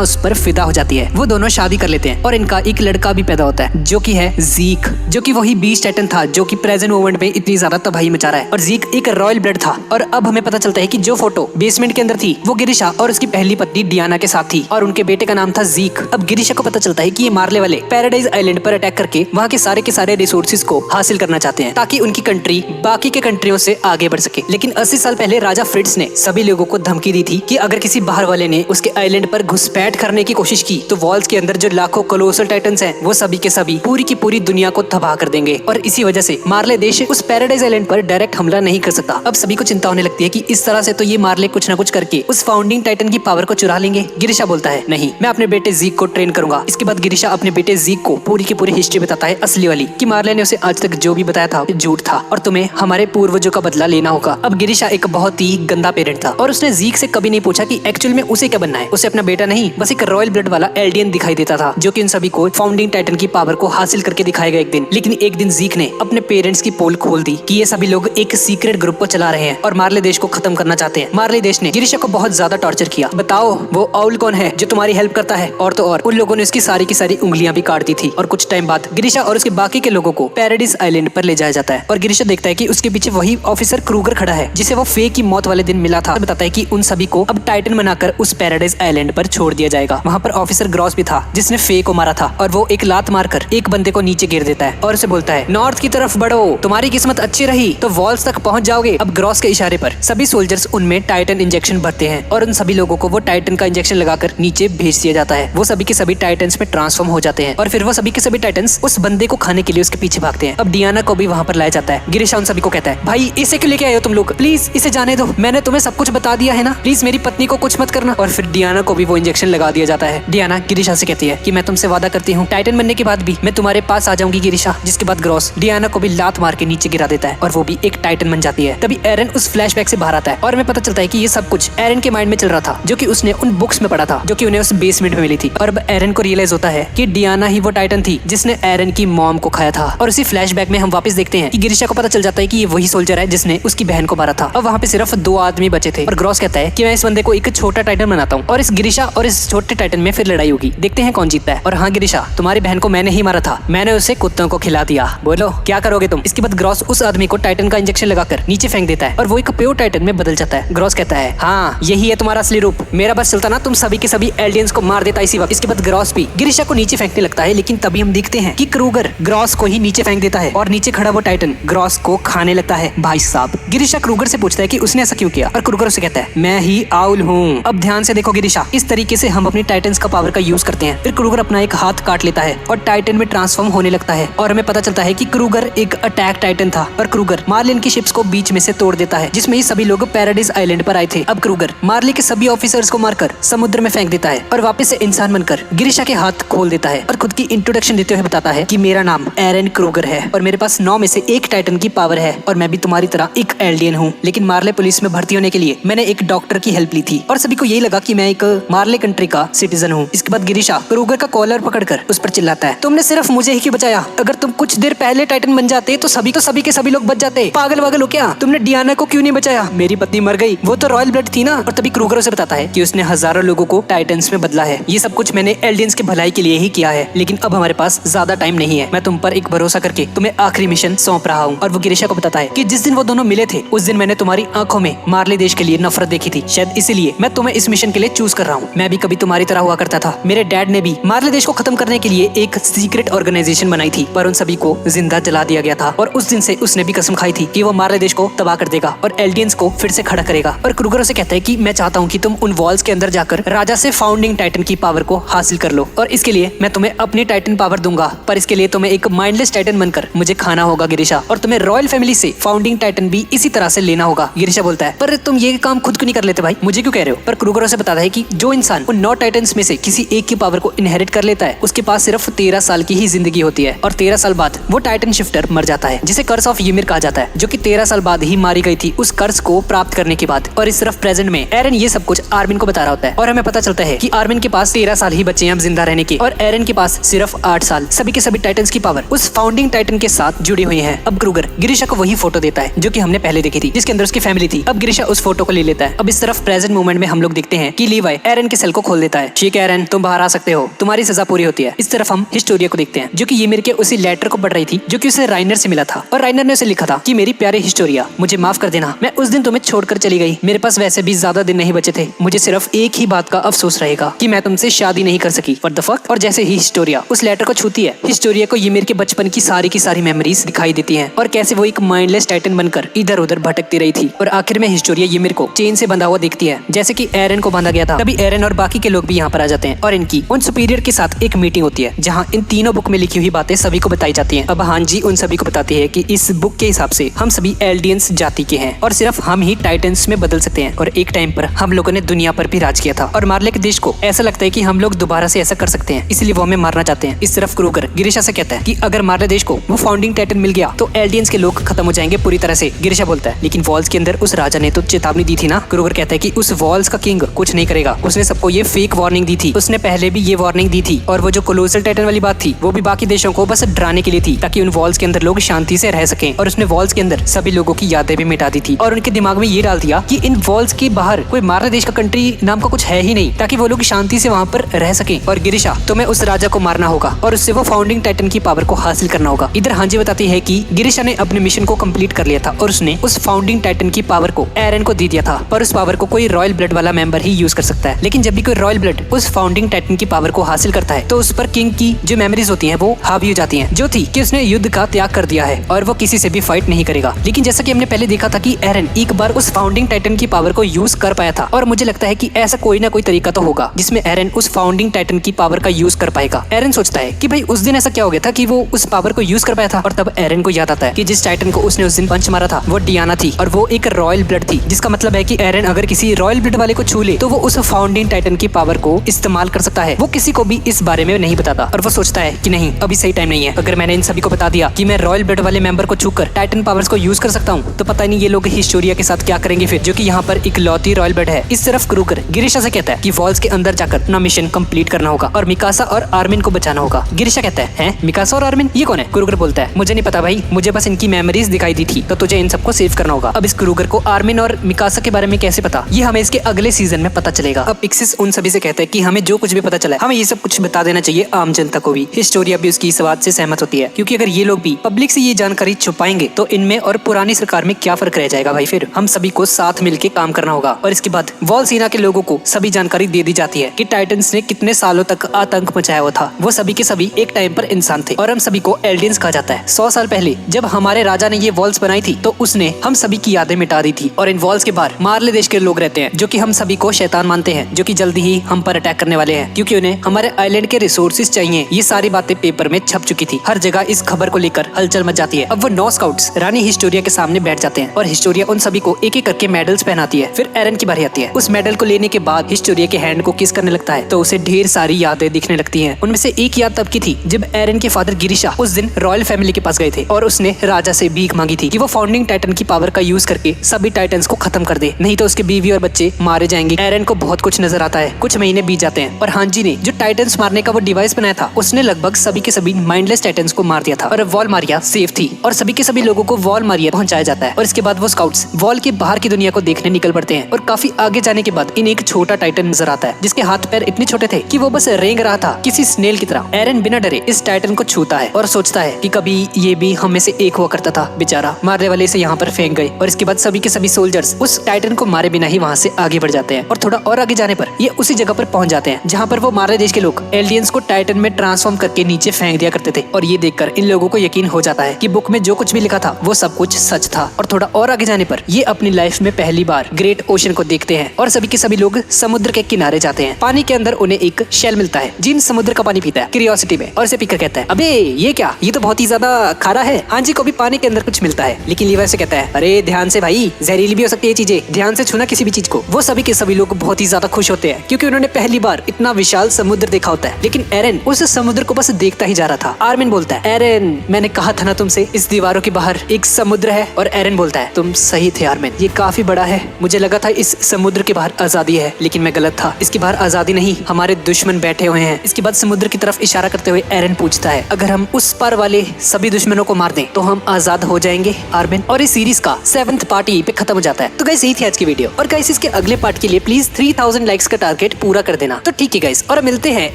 उस पर फिदा हो जाती है। वो दोनों शादी कर लेते हैं और इनका एक लड़का भी पैदा होता है जो कि है ज़ीक, जो कि वही बीस्ट टाइटन था जो कि प्रेजेंट मोमेंट में इतनी ज्यादा तबाही मचा रहा है। और ज़ीक एक रॉयल ब्लड था। और अब हमें पता चलता है कि जो फोटो बेसमेंट के अंदर थी वो गिरिशा और उसकी पहली पत्नी डियाना के साथ थी और उनके बेटे का नाम था ज़ीक। अब गिरिशा को पता चलता है कि ये मारले वाले पैराडाइज आइलैंड पर अटैक करके वहाँ के सारे रिसोर्सेज को हासिल करना चाहते हैं ताकि उनकी कंट्री बाकी के कंट्रियों से आगे बढ़ सके। लेकिन 80 साल पहले राजा फ्रिट्ज ने सभी लोगों को धमकी दी थी कि अगर किसी बाहर वाले ने उसके आइलैंड पर घुसपैठ करने की कोशिश की तो वॉल्स के अंदर जो लाखों कोलोसल टाइटन्स हैं वो सभी के सभी पूरी की पूरी दुनिया को तबाह कर देंगे। और इसी वजह से मार्ले देश उस पैराडाइज आइलैंड पर डायरेक्ट हमला नहीं कर सकता। अब सभी को चिंता होने लगती है कि इस तरह से तो ये मार्ले कुछ न कुछ करके उस फाउंडिंग टाइटन की पावर को चुरा लेंगे। गिरिशा बोलता है नहीं, मैं अपने बेटे ज़ीक को ट्रेन करूंगा। इसके बाद गिरिशा अपने बेटे ज़ीक को पूरी की पूरी हिस्ट्री बताता है, असली वाली, कि मार्ले ने उसे आज तक जो भी बताया था झूठ था और तुम्हें हमारे पूर्वजों का बदला लेना होगा। अब गिरिशा एक बहुत ही गंदा पेरेंट था और उसने ज़ीक से कभी नहीं पूछा कि एक्चुअल में उसे क्या बनना है। उसे अपना बेटा नहीं, बस एक रॉयल ब्लड वाला एल्डियन दिखाई देता था जो कि उन सभी को फाउंडिंग टाइटन की पावर को हासिल करके दिखाएगा एक दिन। लेकिन एक दिन ज़ीक ने अपने पेरेंट्स की पोल खोल दी कि ये सभी लोग एक सीक्रेट ग्रुप को चला रहे हैं और मार्ले देश को खत्म करना चाहते हैं। मार्ले देश ने गिरिशा को बहुत ज्यादा टॉर्चर किया। बताओ वो आउल कौन है जो तुम्हारी हेल्प करता है? और तो और उन लोगों ने उसकी सारी की सारी उंगलियां भी काट दी थी। और कुछ टाइम बाद गिरिशा और उसके बाकी के लोगों को पैराडाइज आइलैंड पर ले जाया जाता है और गिरिशा देखता है कि उसके पीछे वही ऑफिसर क्रूगर खड़ा है जिसे वो फे की मौत वाले दिन मिला था। बताता है कि उन सभी को अब टाइटन बनाकर उस पैराडाइज आइलैंड पर छोड़ दिया जाएगा। वहाँ पर ऑफिसर ग्रॉस भी था जिसने फे को मारा था और वो एक लात मारकर एक बंदे को नीचे गिर देता है और उसे बोलता है नॉर्थ की तरफ बढ़ो, तुम्हारी किस्मत अच्छी रही तो वॉल्स तक पहुंच जाओगे। अब ग्रॉस के इशारे पर सभी सोल्जर्स उनमें टाइटन इंजेक्शन भरते हैं और उन सभी लोगों को वो टाइटन का इंजेक्शन लगाकर नीचे भेज दिया जाता है। वो सभी के सभी टाइटन्स में ट्रांसफॉर्म हो जाते हैं और फिर वो सभी के सभी टाइटन्स उस बंदे को खाने के लिए उसके पीछे भागते हैं। अब डियाना को भी वहाँ पर लाया जाता है। गिरिशा उन सभी को कहता है भाई इसे क्यों लेके आए हो तुम लोग, प्लीज इसे जाने दो, मैंने तुम्हें सब कुछ बता दिया है ना, प्लीज मेरी पत्नी को कुछ मत करना। और फिर डियाना को भी वो इंजेक्शन लगा दिया जाता है। डियाना गिरिशा से कहती है कि मैं तुमसे वादा करती हूँ टाइटन बनने के बाद भी मैं तुम्हारे पास आ जाऊंगी गिरिशा। जिसके बाद ग्रॉस डियाना को भी लात मार के नीचे गिरा देता है और वो भी एक टाइटन बन जाती है। तभी एरन उस फ्लैशबैक से बाहर आता है और हमें पता चलता है कि ये सब कुछ एरन के माइंड में चल रहा था जो कि उसने उन बुक्स में पढ़ा था जो कि उन्हें उस बेसमेंट में मिली थी। और अब एरन को रियलाइज होता है कि डियाना ही वो टाइटन थी जिसने एरन की मॉम को खाया था। और इसी फ्लैशबैक में हम वापस देखते हैं कि गिरिशा को पता चल जाता है कि ये वही सोल्जर है जिसने उसकी बहन को मारा था। अब वहाँ पे सिर्फ 2 आदमी बचे थे और ग्रॉस कहता है कि मैं इस बंदे को एक छोटा टाइटन बनाता हूँ और इस गिरिशा और इस छोटे टाइटन में फिर लड़ाई होगी, देखते हैं कौन जीतता है। और हाँ गिरिशा, तुम्हारी बहन को मैंने ही मारा था, मैंने उसे कुत्तों को खिला दिया, बोलो क्या करोगे तुम? इसके बाद ग्रॉस उस आदमी को टाइटन का इंजेक्शन लगाकर नीचे फेंक देता है और वो एक प्योर टाइटन में बदल जाता है। ग्रॉस कहता है हाँ यही है तुम्हारा असली रूप, मेरा बस चलता ना तुम सभी के सभी एलियंस को मार देता इसी वक्त। इसके बाद ग्रॉस भी गिरिशा को नीचे फेंकने लगता है लेकिन तभी हम देखते हैं कि क्रूगर ग्रॉस को ही नीचे फेंक देता है और नीचे खड़ा वो टाइटन ग्रॉस को खाने लगता है। भाई साहब, गिरिशा क्रूगर से पूछता है कि उसने ऐसा क्यों किया और क्रूगर उसे कहता है मैं ही आउल हूँ। अब ध्यान से देखो गिरिशा, इस तरीके से हम अपनी टाइटन्स का पावर का यूज करते हैं। फिर क्रूगर अपना एक हाथ काट लेता है और टाइटन में ट्रांसफॉर्म होने लगता है और हमें पता चलता है कि क्रूगर एक अटैक टाइटन था और क्रूगर मार्लिन की शिप्स को बीच में से तोड़ देता है जिसमें ये सभी लोग पैराडाइज आइलैंड पर आए थे। अब क्रूगर मार्ले के सभी ऑफिसर्स को मारकर समुद्र में फेंक देता है और वापस से इंसान बनकर गिरिशा के हाथ खोल देता है और खुद की इंट्रोडक्शन देते हुए बताता है कि मेरा नाम एरन क्रूगर है और मेरे पास 9 में से 1 टाइटन की पावर है और मैं भी तुम्हारी तरह एक एल्डियन हूँ। लेकिन मार्ले पुलिस में भर्ती होने के लिए मैंने एक डॉक्टर की हेल्प ली थी और सभी को यही लगा कि मैं एक मार्ले कंट्री का सिटीजन हूँ। इसके बाद गिरिशा क्रूगर का कॉलर पकड़कर उस पर चिल्लाता है तुमने सिर्फ मुझे ही क्यों बचाया? अगर तुम कुछ देर पहले टाइटन बन जाते तो सभी के सभी लोग बच जाते। पागल वागल हो क्या? तुमने डियाना को क्यों नहीं बचाया? मेरी पत्नी मर गई, वो तो रॉयल ब्लड थी ना। और तभी क्रूगर उसे बताता है कि उसने हजारों लोगों को टाइटन्स में बदला है, ये सब कुछ मैंने एल्डियंस के भलाई के लिए ही किया है। लेकिन अब हमारे पास ज्यादा टाइम नहीं है, मैं तुम पर एक भरोसा करके तुम्हें आखिरी मिशन सौंप रहा हूँ। और वो गिरिशा को बताता है कि जिस दिन वो दोनों मिले थे उस दिन मैंने तुम्हारी आंखों में मार्ले देश के लिए नफरत देखी थी, शायद इसीलिए मैं तुम्हें इस मिशन के लिए चूज कर रहा हूँ। मैं भी कभी तुम्हारी तरह हुआ करता था। मेरे डैड ने भी मार्ले देश को खत्म करने के लिए एक सीक्रेट ऑर्गेनाइजेशन बनाई थी पर उन सभी को जिंदा जला दिया गया था और उस दिन से उसने भी कसम खाई थी कि वो मार्ले देश को तबाह कर देगा और एल्डियंस को फिर से खड़ा करेगा। और क्रूगर उसे कहता है कि मैं चाहता हूँ कि तुम उन वॉल्स के अंदर जाकर राजा से फाउंडिंग टाइटन की पावर को हासिल कर लो और इसके लिए मैं तुम्हें अपनी टाइटन पावर दूंगा, पर इसके लिए तुम्हें एक माइंडलेस टाइटन बनकर मुझे खाना होगा गिरिशा, और तुम्हें रॉयल फैमिली से फाउंडिंग टाइटन भी इसी तरह से लेना होगा। गिरिशा बोलता है पर तुम ये काम खुद क्यों नहीं कर लेते भाई, मुझे क्यों कह रहे हो? पर क्रूगर उसे बताता है कि जो इंसान उन 9 टाइटन्स में से किसी एक की पावर को इनहेरिट कर लेता है उसके पास सिर्फ 13 साल की ही जिंदगी होती है और 13 साल बाद वो टाइटन शिफ्टर मर जाता है जिसे कर्स ऑफ यूमिर कहा जाता है, जो कि 13 साल बाद ही मारी गई थी उस कर्स को प्राप्त करने के बाद। और इस तरफ प्रेजेंट में एरन ये सब कुछ आर्मिन को बता रहा होता है और हमें पता चलता है कि आर्मिन के पास 13 साल ही बचे हैं अब जिंदा रहने के और एरन के पास सिर्फ 8 साल। सभी के सभी टाइटन्स की पावर उस फाउंडिंग टाइटन के साथ जुड़ी हुई है। अब क्रूगर गिरिशा को वही फोटो देता है जो कि हमने पहले देखी थी जिसके अंदर उसकी फैमिली थी अब गिरिशा उस फोटो को ले लेता है। अब इस तरफ प्रेजेंट मोमेंट में हम लोग देखते हैं कि लीवाई एरन के सेल को खोल देता है। ठीक है एरन, तुम बाहर आ सकते हो, तुम्हारी सजा पूरी होती है। इस तरफ हम हिस्टोरिया को देखते हैं जो कि ईमिर के उसी लेटर को पढ़ रही थी जो कि उसे राइनर से मिला था। और राइनर ने उसे लिखा था कि मेरी प्यारी हिस्टोरिया, मुझे माफ कर देना, मैं उस दिन तुम्हें छोड़कर चली गई। मेरे पास वैसे भी ज्यादा दिन नहीं बचे थे। मुझे सिर्फ एक ही बात का अफसोस रहेगा कि मैं तुमसे शादी नहीं कर सकी। What the fuck. और जैसे ही हिस्टोरिया उस लेटर को छूती है, हिस्टोरिया को ईमिर के बचपन की सारी मेमोरीज दिखाई देती हैं और कैसे वो एक माइंडलेस टाइटन बनकर इधर उधर भटकती रही थी। और आखिर में हिस्टोरिया ईमिर को चेन से बंधा हुआ देखती है जैसे कि एरन को बांधा गया था। तभी एरन और बाकी के लोग भी यहाँ पर आ जाते हैं और इनकी उन सुपीरियर के साथ एक मीटिंग होती है जहाँ इन तीनों बुक में लिखी हुई बातें सभी को बताई जाती हैं। अब हांजी उन सभी को बताती है कि इस बुक के हिसाब से हम सभी एल्डियंस जाति के हैं और सिर्फ हम ही टाइटन्स में बदल सकते हैं। और एक टाइम पर हम लोगों ने दुनिया पर भी राज किया था और मार्ले के देश को ऐसा लगता है कि हम लोग दोबारा से ऐसा कर सकते हैं, इसलिए वो हमें मारना चाहते हैं। इस तरफ क्रूगर गिरिशा से कहता है कि अगर मार्ले देश को वो फाउंडिंग टाइटन मिल गया तो एल्डियंस के लोग खत्म हो जाएंगे पूरी तरह से। गिरिशा बोलता है लेकिन वॉल्स के अंदर उस राजा ने तो चेतावनी दी थी ना। क्रूगर कहता है कि उस वॉल्स का किंग कुछ नहीं करेगा, उसने सबको ये फेक वार्निंग दी थी, उसने पहले भी ये वार्निंग दी थी। और वो जो कोलोसल टाइटन वाली बात थी वो भी बाकी देशों को बस डराने के लिए थी ताकि उन वॉल्स के अंदर लोग शांति से रह सकें। और उसने वॉल्स के अंदर सभी लोगों की यादें भी मिटा दी थी और उनके दिमाग में ये डाल दिया कि इन वॉल्स के बाहर कोई मार्ले देश का कंट्री नाम का कुछ है ही नहीं, ताकि वो लोग शांति से वहाँ पर रह सकें। और गिरिशा, तुम्हें उस राजा को मारना होगा और उससे वो फाउंडिंग टाइटन की पावर को हासिल करना होगा। इधर हांजी बताती है कि गिरिशा ने अपने मिशन को कंप्लीट कर लिया था और उसने उस फाउंडिंग टाइटन की पावर को एरन को दे दिया था। पर उस पावर को कोई रॉयल ब्लड वाला मेंबर ही यूज कर सकता है। लेकिन जब भी कोई रॉयल ब्लड उस फाउंडिंग टाइटन की पावर को हासिल करता है तो उस पर किंग की जो मेमोरीज होती हैं वो हावी हो जाती हैं, जो थी कि उसने युद्ध का त्याग कर दिया है और वो किसी से भी फाइट नहीं करेगा। लेकिन जैसा कि हमने पहले देखा था कि एरन एक बार उस फाउंडिंग टाइटन की पावर को यूज कर पाया था और मुझे लगता है कि ऐसा कोई ना कोई तरीका तो होगा जिसमें एरन उस फाउंडिंग टाइटन की पावर का यूज कर पाएगा। एरन सोचता है कि भाई उस दिन ऐसा क्या हो गया था कि वो उस पावर को यूज कर पाया था। और तब एरन को याद आता है कि जिस टाइटन को उसने उस दिन पंच मारा था वो डियाना थी और वो एक रॉयल ब्लड थी, जिसका मतलब है कि एरन अगर किसी रॉयल ब्लड वाले को छू ले तो वो उस फाउंडिंग टाइटन की पावर को इस्तेमाल कर सकता है। वो किसी को भी इस बारे में नहीं बताता और वो सोचता है कि नहीं, अभी सही टाइम नहीं है। अगर मैंने इन सभी को बता दिया कि मैं रॉयल ब्लड वाले मेंबर को छूकर टाइटन पावर्स को यूज कर सकता हूँ तो पता नहीं ये लोग हिस्टोरिया के साथ क्या करेंगे फिर, जो कि यहाँ पर इकलौती रॉयल ब्लड है। इस तरफ क्रूगर गिरिशा से कहता है कि वॉल्स के अंदर जाकर अपना मिशन कंप्लीट करना होगा और मिकासा और आर्मिन को बचाना होगा। गिरिशा कहता है मिकासा और आर्मिन ये कौन है? क्रूगर बोलता है मुझे नहीं पता भाई, मुझे बस इनकी मेमोरीज दिखाई दी थी तो तुझे इन सबको सेव करना होगा। अब इस क्रूगर को आर्मिन और मिकासा के बारे में कैसे पता, ये हमें इसके अगले सीजन में पता चलेगा। अब इक्सिस उन सभी से कहता है कि हमें जो कुछ भी पता चला है हमें ये सब कुछ बता देना चाहिए आम जनता को भी। हिस्टोरिया भी उसकी इस बात से सहमत होती है क्योंकि अगर ये लोग भी पब्लिक से ये जानकारी छुपाएंगे तो इनमें और पुरानी सरकार में क्या फर्क रह जाएगा भाई। फिर हम सभी को साथ मिलकर काम करना होगा। और इसके बाद वॉल सीना के लोगों को सभी जानकारी दे दी जाती है कि टाइटन्स ने कितने सालों तक आतंक मचाया हुआ था। वो सभी के सभी एक टाइम पर इंसान थे और हम सभी को एल्डियंस कहा जाता है। 100 साल पहले जब हमारे राजा ने ये वॉल्स बनाई थी तो उसने हम सभी की यादें मिटा दी थी। और इन वॉल्स के बाहर मार्ले देश के लोग रहते हैं जो कि हम सभी को शैतान मानते हैं, जो कि जल्दी ही हम पर अटैक करने वाले हैं क्योंकि उन्हें हमारे आइलैंड के रिसोर्सेज चाहिए। ये सारी बातें पेपर में छप चुकी थी, हर जगह इस खबर को लेकर हलचल मच जाती है। अब वो 9 स्काउट्स रानी हिस्टोरिया के सामने बैठ जाते हैं और हिस्टोरिया उन सभी को एक एक करके मेडल्स पहनाती है। फिर एरन की बारी आती है। उस मेडल को लेने के बाद हिस्टोरिया के हैंड को किस करने लगता है तो उसे ढेर सारी यादें दिखने लगती हैं। उनमें से एक याद तब की थी जब एरन के फादर गिरिशा उस दिन रॉयल फैमिली के पास गए थे और उसने राजा से भीख मांगी थी कि वो फाउंडिंग टाइटन की पावर का यूज करके सभी टाइटन्स को खत्म कर दे, नहीं तो उसके बीवी और बच्चे मारे जाएंगे। एरन को बहुत कुछ नजर आता है। कुछ महीने बीत जाते हैं और हांजी ने जो टाइटन्स मारने का वो डिवाइस बनाया था उसने लगभग सभी के सभी माइंडलेस टाइटन्स को मार दिया था और वॉल मारिया सेफ थी और सभी के सभी लोगों को वॉल मारिया पहुंचाया जाता है। और इसके बाद वो स्काउट्स वॉल के बाहर की दुनिया को देखने निकल पड़ते हैं और काफी आगे जाने के बाद इन एक छोटा टाइटन नजर आता है जिसके हाथ पैर इतने छोटे थे कि वो बस रेंग रहा था किसी स्नेल की तरह। एरन बिना डरे इस टाइटन को छूता है और सोचता है कि कभी ये भी हम में से एक हुआ करता था, बेचारा। मारने वाले इसे यहाँ पर फेंक गए और इसके बाद सभी के सभी सोल्जर्स उस टाइटन को मारे बिना ही वहाँ से आगे बढ़ जाते हैं। और थोड़ा और आगे जाने पर ये उसी जगह पर पहुंच जाते हैं जहाँ पर वो मारने देश के लोग एलियंस को टाइटन में ट्रांसफॉर्म करके नीचे फेंक दिया करते थे। और ये देखकर इन लोगों को यकीन हो जाता है कि बुक में जो कुछ भी लिखा था वो सब कुछ सच था। और थोड़ा और आगे जाने पर ये अपनी लाइफ में पहली बार ग्रेट ओशन को देखते हैं और सभी के सभी लोग समुद्र के किनारे जाते हैं। पानी के अंदर उन्हें एक शेल मिलता है जिन समुद्र का पानी पीता है क्यूरियोसिटी में और इसे पीकर कहता है अबे ये क्या, ये तो बहुत ही ज्यादा खारा है। हांजी को भी पानी के अंदर कुछ मिलता है लेकिन लीवा से कहता है अरे ध्यान से भाई, जहरीली भी हो सकती है चीजें, ध्यान से छूना किसी भी चीज को। वो सभी के सभी लोग बहुत ही ज्यादा खुश होते हैं क्योंकि उन्होंने पहली बार इतना विशाल समुद्र देखा होता है। लेकिन एरन उस समुद्र को बस देखता ही जा रहा था। आर्मिन बोलता है एरन मैंने कहा था ना तुमसे इस दीवारों के बाहर एक समुद्र है। और एरन बोलता है तुम सही थे आर्मिन, ये काफी बड़ा है, मुझे लगा था इस समुद्र के बाहर आजादी है लेकिन मैं गलत था, इसके बाहर आजादी नहीं हमारे दुश्मन बैठे हुए हैं। इसके बाद समुद्र की तरफ इशारा करते हुए एरन पूछता है अगर हम उस पार वाले सभी दुश्मनों को मार दें तो हम आजाद हो जाएंगे आर्मिन। और इस सीरीज का 7th पार्ट पे खत्म हो जाता है। तो गाइस यही थी आज की वीडियो और गाइस इसके अगले पार्ट के लिए प्लीज 3000 लाइक्स का टारगेट पूरा कर देना। तो ठीक है गाइस और मिलते हैं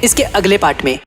इसके अगले पार्ट में।